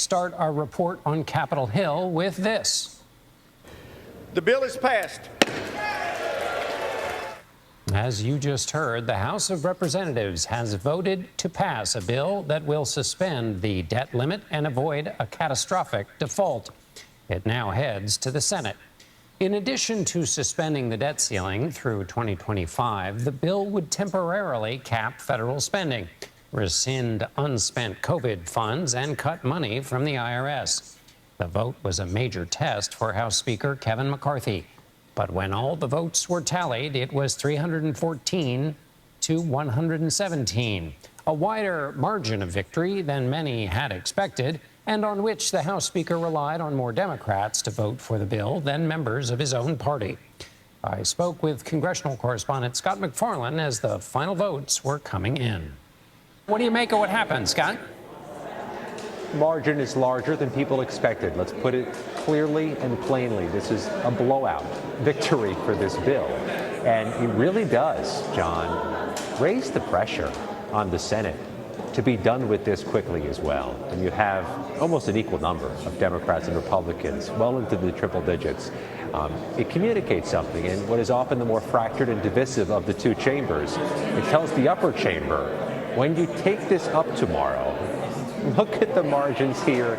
Start our report on Capitol Hill with this. The bill is passed. As you just heard, the House of Representatives has voted to pass a bill that will suspend the debt limit and avoid a catastrophic default. It now heads to the Senate. In addition to suspending the debt ceiling through 2025, the bill would temporarily cap federal spending, rescind unspent COVID funds, and cut money from the IRS. The vote was a major test for House Speaker Kevin McCarthy. But when all the votes were tallied, it was 314 to 117, a wider margin of victory than many had expected, and on which the House Speaker relied on more Democrats to vote for the bill than members of his own party. I spoke with congressional correspondent Scott MacFarlane as the final votes were coming in. What do you make of what happened, Scott? Margin is larger than people expected. Let's put it clearly and plainly. This is a blowout victory for this bill. And it really does, John, raise the pressure on the Senate to be done with this quickly as well. And you have almost an equal number of Democrats and Republicans, well into the triple digits. It communicates something in what is often the more fractured and divisive of the two chambers. It tells the upper chamber, when you take this up tomorrow, look at the margins here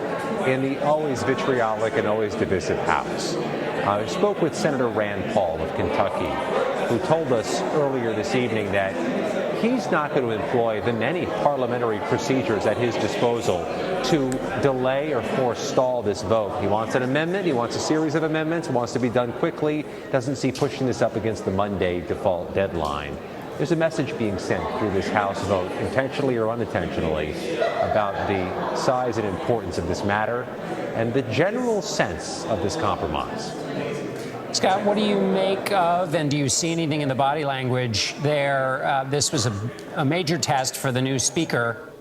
in the always vitriolic and always divisive House. I spoke with Senator Rand Paul of Kentucky, who told us earlier this evening that he's not going to employ the many parliamentary procedures at his disposal to delay or forestall this vote. He wants an amendment. He wants a series of amendments. He wants to be done quickly. Doesn't see pushing this up against the Monday default deadline. There's a message being sent through this House vote, intentionally or unintentionally, about the size and importance of this matter and the general sense of this compromise. Scott, what do you make of, and do you see anything in the body language there? This was a major test for the new speaker.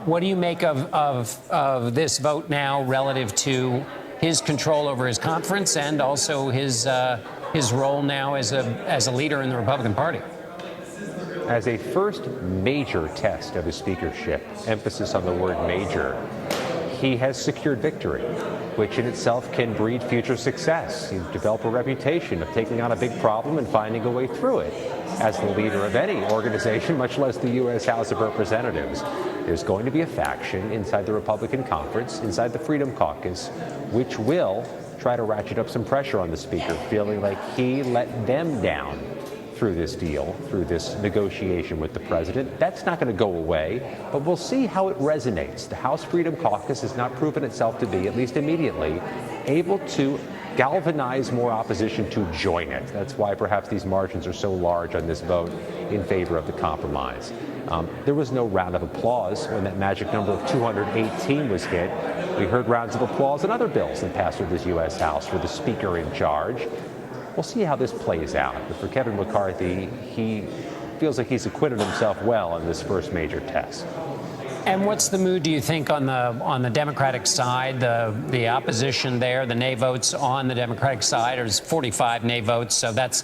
What do you make of this vote now relative to his control over his conference and also his role now as a leader in the Republican Party? As a first major test of his speakership, emphasis on the word major, he has secured victory, which in itself can breed future success. He's developed a reputation of taking on a big problem and finding a way through it. As the leader of any organization, much less the U.S. House of Representatives, there's going to be a faction inside the Republican conference, inside the Freedom Caucus, which will try to ratchet up some pressure on the speaker, feeling like he let them down through this deal, through this negotiation with the president. That's not going to go away, but we'll see how it resonates. The House Freedom Caucus has not proven itself to be, at least immediately, able to galvanize more opposition to join it. That's why perhaps these margins are so large on this vote in favor of the compromise. There was no round of applause when that magic number of 218 was hit. We heard rounds of applause in other bills that passed through this U.S. House for the speaker in charge. We'll see how this plays out. But for Kevin McCarthy, he feels like he's acquitted himself well in this first major test. And what's the mood, do you think, on the Democratic side, the opposition there, the nay votes on the Democratic side? There's 45 nay votes, so that's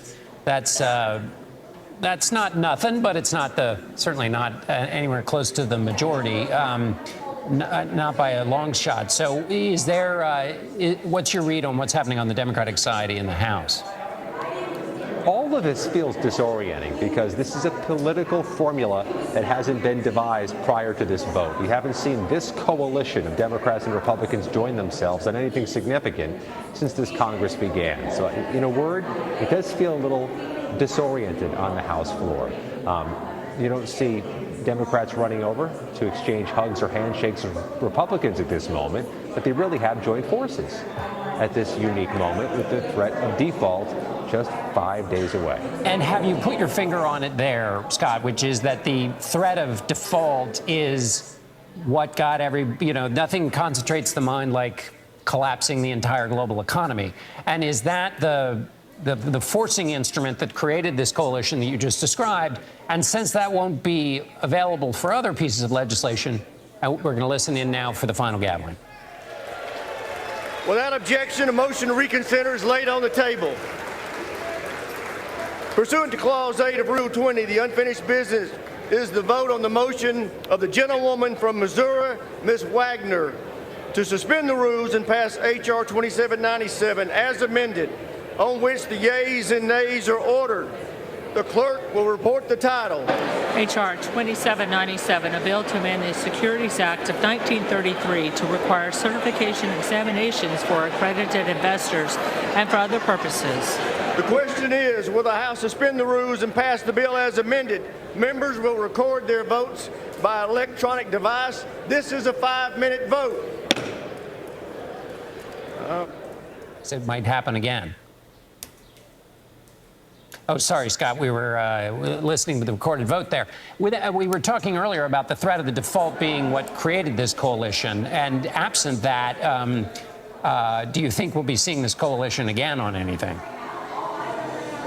not nothing, but it's not certainly not anywhere close to the majority, not by a long shot. So is there, what's your read on what's happening on the Democratic side in the House? All of this feels disorienting because this is a political formula that hasn't been devised prior to this vote. We haven't seen this coalition of Democrats and Republicans join themselves on anything significant since this Congress began. So in a word, it does feel a little disoriented on the House floor. You don't see Democrats running over to exchange hugs or handshakes with Republicans at this moment, but they really have joined forces at this unique moment with the threat of default just 5 days away. And have you put your finger on it there, Scott, which is that the threat of default is what got nothing concentrates the mind like collapsing the entire global economy. And is that the forcing instrument that created this coalition that you just described? And since that won't be available for other pieces of legislation, we're going to listen in now for the final gaveling. Without objection, a motion to reconsider is laid on the table. Pursuant to Clause 8 of Rule 20, the unfinished business is the vote on the motion of the gentlewoman from Missouri, Ms. Wagner, to suspend the rules and pass H.R. 2797 as amended, on which the yeas and nays are ordered. The clerk will report the title. H.R. 2797, a bill to amend the Securities Act of 1933 to require certification examinations for accredited investors and for other purposes. The question is, will the House suspend the rules and pass the bill as amended? Members will record their votes by electronic device. This is a 5-minute vote. It might happen again. Oh, sorry, Scott. We were listening to the recorded vote there. We were talking earlier about the threat of the default being what created this coalition. And absent that, do you think we'll be seeing this coalition again on anything?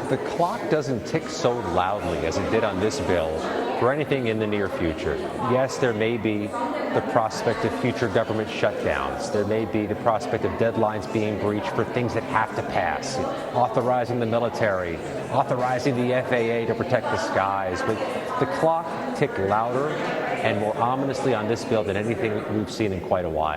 The clock doesn't tick so loudly as it did on this bill for anything in the near future. Yes, there may be the prospect of future government shutdowns. There may be the prospect of deadlines being breached for things that have to pass, authorizing the military, authorizing the FAA to protect the skies. But the clock ticked louder and more ominously on this bill than anything we've seen in quite a while.